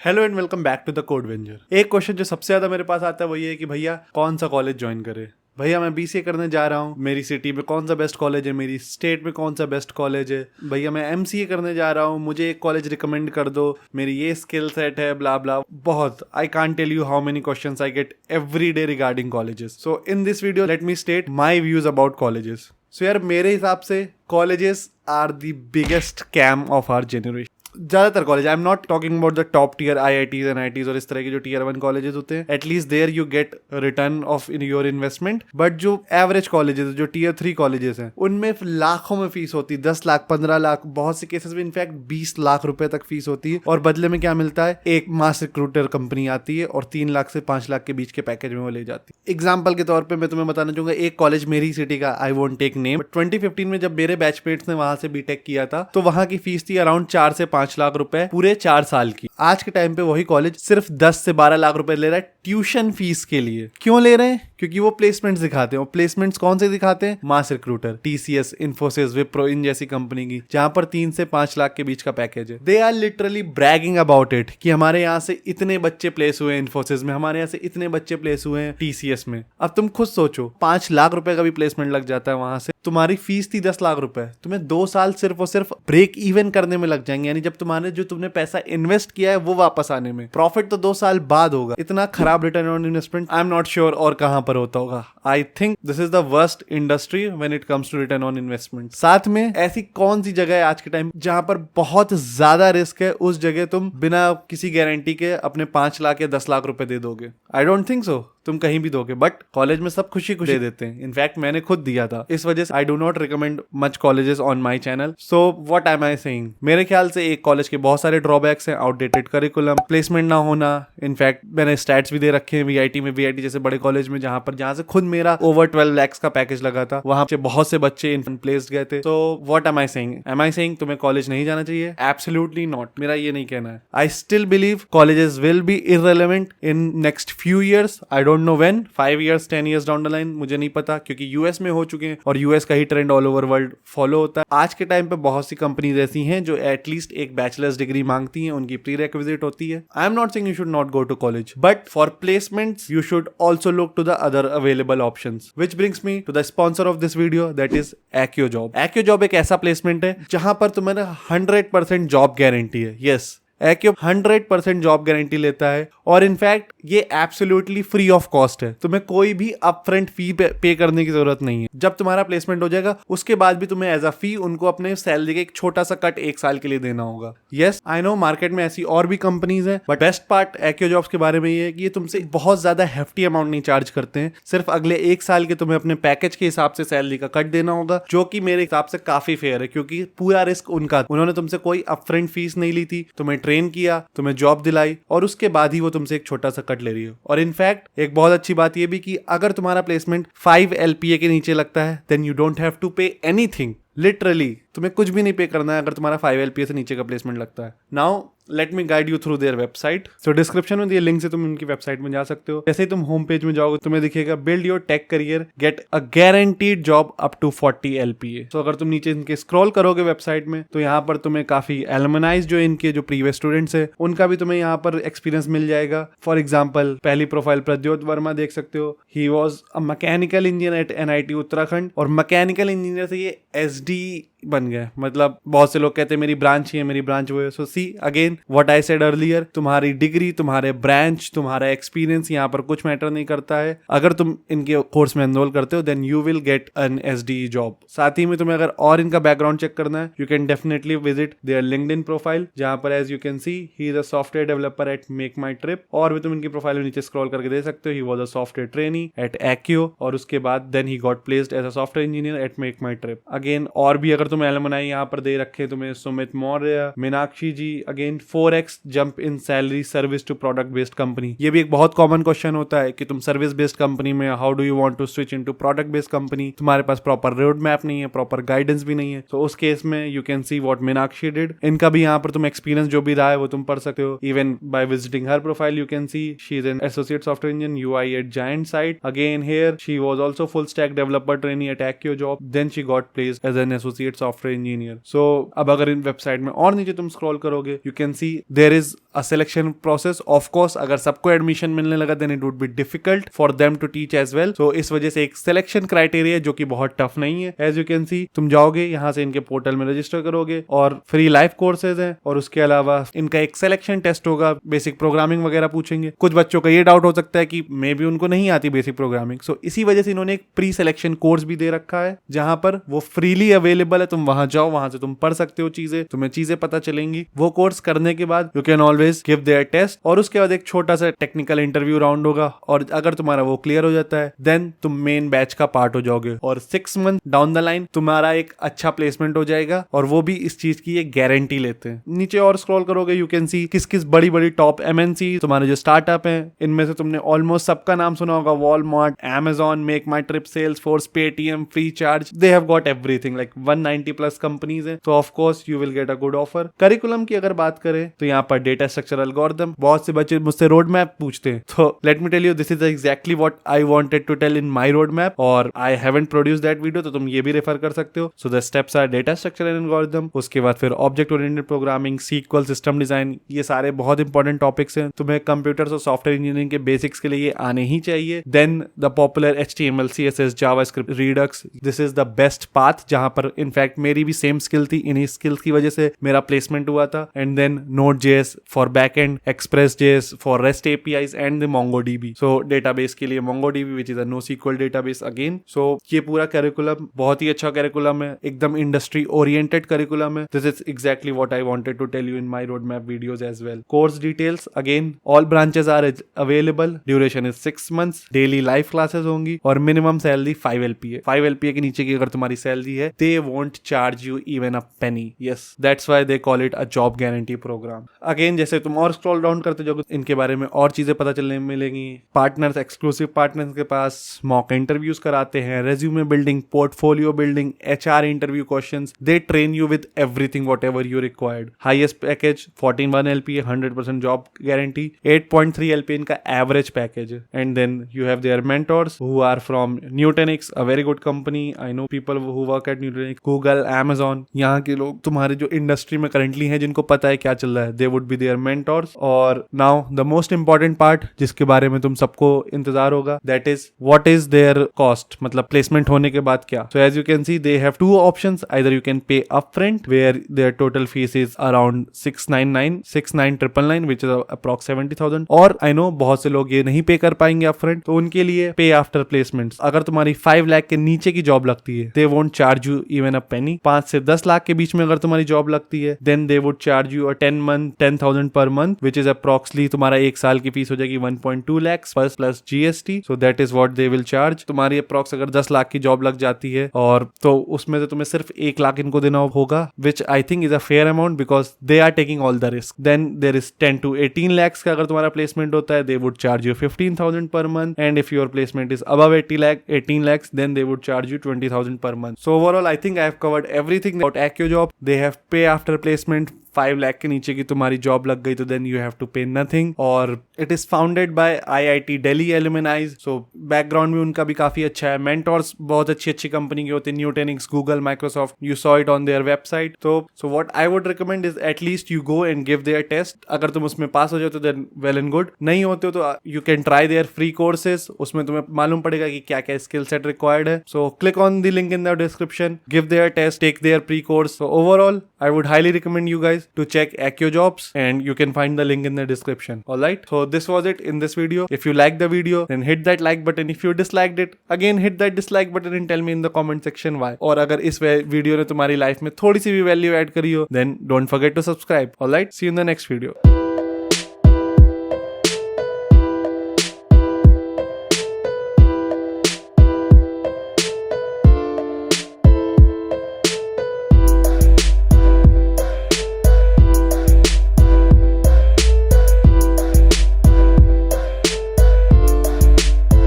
Hello and welcome back to the code avenger. एक question जो सबसे ज्यादा मेरे पास आता है वो ये है कि भैया कौन सा कॉलेज ज्वाइन करे। भैया मैं बीसीए करने जा रहा हूँ, मेरी सिटी में कौन सा बेस्ट कॉलेज है, मेरी स्टेट में कौन सा बेस्ट कॉलेज है। भैया मैं एमसीए करने जा रहा हूँ, मुझे एक कॉलेज रिकमेंड कर दो, मेरी ये स्किल सेट है, ब्ला ब्ला। बहुत I can't tell you how many questions I get every day regarding colleges. So in this video let me state my views about colleges. So यार मेरे हिसाब से colleges are the biggest scam of our generation. ज्यादातर college, I am not talking about the top tier IITs NITs और इस तरह के जो टीयर 1 कॉलेजेस होते हैं, at least there you get return of in your investment. But जो average colleges, जो टीयर 3 कॉलेजेस हैं, उनमें लाखों में फीस होती है, 10 लाख 15 लाख, बहुत से केसेस में इनफैक्ट 20 लाख रुपए तक फीस होती है। और बदले में क्या मिलता है, एक मास रिक्रूटर कंपनी आती है और 3 लाख से 5 लाख के बीच के पैकेज में वो ले जाती है। एग्जाम्पल के तौर पर मैं तुम्हें बताना चाहूंगा, एक कॉलेज मेरी सिटी का, आई वोंट टेक नेम, 2015 में जब मेरे बैचमेट्स ने वहां से बीटेक किया था तो वहां की फीस थी अराउंड 4 से 5 लाख रुपए पूरे 4 साल की। आज के टाइम पे वही कॉलेज सिर्फ 10 से 12 लाख रुपए ले रहा है ट्यूशन फीस के लिए। क्यों ले रहे हैं? क्योंकि वो प्लेसमेंट्स दिखाते हैं। प्लेसमेंट्स कौन से दिखाते हैं? Mass recruiter, TCS, Infosys, Wipro, इन जैसी कंपनी की, जहां पर 3 से 5 लाख के बीच का पैकेज है। They are literally bragging about it कि हमारे यहाँ से इतने बच्चे प्लेस हुए हैं इन्फोसिस में, हमारे यहाँ से इतने बच्चे प्लेस हुए हैं टीसीएस में। अब तुम खुद सोचो, 5 लाख रुपए का भी प्लेसमेंट लग जाता है वहां से, तुम्हारी फीस थी 10 लाख रुपए, तुम्हें 2 साल सिर्फ और सिर्फ ब्रेक इवन करने में लग जाएंगे। यानी जब तुम्हारे जो तुमने पैसा इन्वेस्ट किया है वो वापस आने में, प्रॉफिट तो 2 साल बाद होगा। इतना खराब return on investment I am not sure और कहां पर होता होगा। I think this is the worst industry when it comes to return on investment. साथ में ऐसी कौन सी जगह है आज के टाइम जहां पर बहुत ज्यादा रिस्क है, उस जगह तुम बिना किसी गारंटी के अपने 5 लाख या 10 लाख रुपए दे दोगे? आई डोंट थिंक सो तुम कहीं भी दोगे। बट कॉलेज में सब खुशी खुशी दे देते हैं। इनफैक्ट मैंने खुद दिया था, इस वजह से I do not recommend much colleges on my channel. So what am I saying, मेरे ख्याल से एक कॉलेज के बहुत सारे ड्रॉबैक्स हैं। आउटडेटेड करिकुलम, प्लेसमेंट ना होना, इनफैक्ट मैंने स्टैट्स भी दे रखे हैं वीआईटी में, वीआईटी जैसे बड़े कॉलेज में, जहां से खुद मेरा ओवर 12 lakhs का पैकेज लगा था, वहां से बहुत से बच्चे इन प्लेस्ड गए थे। So what am I saying, am I saying तुम्हें कॉलेज नहीं जाना चाहिए? एब्सोल्युटली नॉट, मेरा ये नहीं कहना है। I still believe colleges will be irrelevant in next few years. I don't know when, 5 years 10 years down the line, मुझे नहीं पता, क्योंकि यूएस में हो चुके हैं और यूएस का ही trend all over world follow होता है। आज के टाइम पे बहुत सी कंपनीज ऐसी हैं जो एटलीस्ट एक बैचलर्स डिग्री मांगती हैं, उनकी प्री रिक्विजिट होती है। I am not saying you should not go to college, but for placements you should also look to the other available options, which brings me to the sponsor of this video, that is Accio job. Accio job एक ऐसा placement है जहां पर तुम्हें 100% job guarantee है। Yes, Accio 100% job guarantee लेता है और इनफैक्ट ये एब्सोल्युटली फ्री ऑफ कॉस्ट है। तुम्हें कोई भी अपफ्रंट फी पे करने की जरूरत नहीं है। जब तुम्हारा प्लेसमेंट हो जाएगा उसके बाद भी तुम्हें एज अ फी उनको अपने सैलरी का एक छोटा सा कट 1 साल के लिए देना होगा। यस आई नो मार्केट में ऐसी और भी कंपनीज हैं, बट बेस्ट पार्ट एक्यो जॉब्स के बारे में ये है कि ये तुमसे बहुत ज्यादा हेफ्टी अमाउंट नहीं चार्ज करते हैं। सिर्फ अगले 1 साल के तुम्हें अपने पैकेज के हिसाब से सैलरी का कट देना होगा, जो कि मेरे हिसाब से काफी फेयर है, क्योंकि पूरा रिस्क उनका। उन्होंने तुमसे कोई अपफ्रंट फीस नहीं ली थी, तुम्हें ट्रेन किया, तुम्हें जॉब दिलाई और उसके बाद ही वो तुमसे एक छोटा सा कट ले रही है। और इनफैक्ट एक बहुत अच्छी बात ये भी कि अगर तुम्हारा प्लेसमेंट 5 LPA के नीचे लगता है, then you don't have to pay anything. Literally तुम्हें कुछ भी नहीं पे करना है अगर तुम्हारा 5 LPA से नीचे का प्लेसमेंट लगता है। Now let me guide you through their website. So description में दिए लिंक से तुम उनकी वेबसाइट में जा सकते हो। जैसे ही तुम होम पेज में जाओगे तुम्हें दिखेगा build your tech career, get a guaranteed job up to 40 LPA। तो अगर तुम नीचे इनके स्क्रॉल करोगे वेबसाइट में तो यहाँ पर तुम्हें काफी एलुमनाइज जो इनके जो प्रीवियस स्टूडेंट्स है उनका भी तुम्हें यहाँ पर एक्सपीरियंस मिल जाएगा। फॉर एग्जाम्पल पहली प्रोफाइल प्रद्योत वर्मा देख सकते हो। He was a mechanical engineer at NIT Uttarakhand और मैकेनिकल इंजीनियर से ये SD बन गए। मतलब बहुत से लोग कहते हैं मेरी ब्रांच ही है, मेरी ब्रांच वो है। So see again what I said earlier, तुम्हारी डिग्री, तुम्हारे ब्रांच, तुम्हारा एक्सपीरियंस यहाँ पर कुछ मैटर नहीं करता है। अगर तुम इनके कोर्स में एनरोल करते हो then you will get an SDE job. साथ ही में तुम्हें अगर और इनका बैकग्राउंड चेक करना है, you can definitely visit their LinkedIn profile, जहां पर as you can see he is a software developer at MakeMyTrip. और भी तुम इनकी प्रोफाइल में नीचे स्क्रॉल करके दे सकते हो। He was a software trainee at Accio और उसके बाद then he got placed as a software engineer at MakeMyTrip. Again और भी अगर तुम एलुमनाई यहाँ पर दे रखे तुम्हें, Sumit Maurya, Meenakshi ji, again 4x jump in salary service to product based company. ये भी एक बहुत कॉमन क्वेश्चन होता है कि तुम सर्विस बेस्ड कंपनी में how do you want to switch into product based company. तुम्हारे पास प्रॉपर रोड मैप नहीं है, प्रॉपर गाइडेंस भी नहीं है। तो उस केस में you can see what Meenakshi did. इनका भी यहाँ पर तुम एक्सपीरियंस जो भी रहा है वो तुम पढ़ सकते हो। Even by visiting her profile you can see she is an associate software engineer UI at giant site. Again here she was also full stack developer trainee at एक्यो job, then she got placed as an associate software engineer. So अब अगर इन website में और नीचे तुम scroll करोगे, you can see there is a selection process. Of course अगर सबको एडमिशन मिलने लगा then it would be difficult for them to teach as well. So इस वजह से एक सिलेक्शन क्राइटेरिया जो कि बहुत टफ नहीं है। एज यू कैन सी तुम जाओगे यहाँ से इनके पोर्टल में रजिस्टर करोगे और फ्री लाइव कोर्सेज हैं, और उसके अलावा इनका एक सिलेक्शन टेस्ट होगा, बेसिक प्रोग्रामिंग वगैरह पूछेंगे। कुछ बच्चों का ये डाउट हो सकता है कि मे बी उनको नहीं आती बेसिक प्रोग्रामिंग, सो इसी वजह से इन्होंने एक प्री सिलेक्शन कोर्स भी दे रखा है जहां पर वो फ्रीली अवेलेबल है। तुम वहां जाओ, वहां से तुम पढ़ सकते हो चीजें, तुम्हें चीजें पता चलेंगी। वो कोर्स करने के बाद you can always give their test, और उसके बाद एक छोटा सा टेक्निकल इंटरव्यू राउंड होगा, और अगर तुम्हारा वो क्लियर हो जाता है देन तुम मेन बैच का पार्ट हो जाओगे, और 6 मंथ डाउन द लाइन तुम्हारा एक अच्छा प्लेसमेंट हो जाएगा। और वो भी इस चीज की एक गारंटी लेते हैं। नीचे और स्क्रॉल करोगे यू कैन सी किस किस बड़ी बड़ी टॉप एमएनसी तुम्हारे जो स्टार्टअप हैं, इनमें से तुमने ऑलमोस्ट सबका नाम सुना होगा, Walmart, Amazon, make my trip, Salesforce, Paytm, free charge, they have got everything, like 190 plus companies हैं। तो of course you will get a good offer. Curriculum की अगर बात करें तो यहाँ पर डेटा स्ट्रक्चर एल्गोरिथम, बहुत से बच्चे मुझसे रोड मैप पूछते हैं, तो let me tell you this is exactly what I wanted to tell in my road map, और I haven't produced that video, तो तुम ये भी रेफर कर सकते हो। So the steps are data structure and algorithm, उसके बाद फिर object oriented programming, sequel, system design, ये सारे बहुत इंपॉर्टेंट टॉपिक्स हैं। तुम्हें कंप्यूटर्स और सॉफ्टवेयर इंजीनियरिंग के बेसिक्स के लिए ये आने ही चाहिए। Then the popular HTML, CSS, JavaScript, Redux, this is the best path, जहां पर इनफैक्ट मेरी भी सेम स्किल थी, इन्हीं स्किल्स की वजह से मेरा प्लेसमेंट हुआ था। And then Node.js for backend, Express.js for REST APIs and the MongoDB। So database के लिए MongoDB which is a NoSQL database again. So ये पूरा करिकुलम बहुत ही अच्छा करिकुलम है, एकदम इंडस्ट्री ओरिएंटेड करिकुलम है। This is exactly what I wanted to tell you in my road map videos as well. Course details again, all branches are available, duration is 6 months, daily live classes होंगी, और minimum salary 5 LPA। 5 LPA के नीचे की अगर तुम्हारी salary है, they won't charge you even a penny. Yes, that's why they call it a job guarantee program. Again जैसे तुम और स्क्रॉल डाउन करते जाओगे इनके बारे में और चीजें पता चलने मिलेंगी। पार्टनर्स, एक्सक्लूसिव पार्टनर्स के पास मॉक इंटरव्यूज कराते हैं, resume building, portfolio building, HR interview questions, they train you with everything whatever you required. Highest package 14 LPA, 100% job guarantee, 8.3 LPA इनका एवरेज पैकेज है। And then you have their mentors who are from Nutanix, a very good company, I know people who work at Nutanix, Google, Amazon, यहाँ के लोग तुम्हारे जो industry में currently हैं, जिनको पता है क्या चल रहा है, they would be their mentors. और now the most important part जिसके बारे में तुम सबको इंतजार होगा, that is what is their cost, मतलब प्लेसमेंट होने के बाद क्या। So as you can see they have 2 options, either you can pay upfront where their total fees is around 699 which is approx 70,000, और आई नो बहुत से लोग ये नहीं पे कर पाएंगे अपफ्रंट, तो उनके लिए पे आफ्टर प्लेसमेंट्स। अगर तुम्हारी 5 लाख के नीचे की जॉब लगती है, they won't charge you even a penny. 5 से 10 लाख के बीच में अगर तुम्हारी जॉब लगती है, then they would charge you 10,000 per month, which is approximately तुम्हारा 1 साल की फीस हो जाएगी 1.2 lakh plus GST। So that is what they will charge. तुम्हारी अप्रोक्स अगर 10 लाख की जॉब लग जाती है, और तो उसमें से तुम्हें सिर्फ 1 लाख इनको देना होगा, which I think is a fair amount because they are taking all the risk. Then there is 10 to 18 lakhs का अगर तुम्हारा प्लेसमेंट होता है, they would charge you 15,000 per month, and if your placement is above 18 lakhs, then they would charge you 20,000 per month. So overall, I think I have covered everything about AccioJob. They have pay after placement. 5 lakh के नीचे की तुम्हारी job लग गई तो then you have to पे nothing, और it is founded by IIT Delhi एलुमनाइज। So background भी उनका भी काफी अच्छा है। मेंटोर्स बहुत अच्छी कंपनी के होते हैं, Nutanix, Google, Microsoft, you saw it on their website. So what I would recommend is at least you go and give their test. अगर तुम उसमें पास हो जाओ तो then well and good, नहीं होते हो तो you can try their free courses, उसमें तुम्हें मालूम पड़ेगा कि क्या क्या स्किल सेट रिक्वायर्ड है। So click on the link in the description, give their test, take their pre-course. So overall, I would highly recommend you guys to check AccioJobs, and you can find the link in the description. Alright, so this was it in this video. If you liked the video, then hit that like button. If you disliked it, again hit that dislike button and tell me in the comment section why. और अगर इस video ने तुम्हारी life में थोड़ी सी भी value add करी हो, then don't forget to subscribe. Alright, see you in the next video.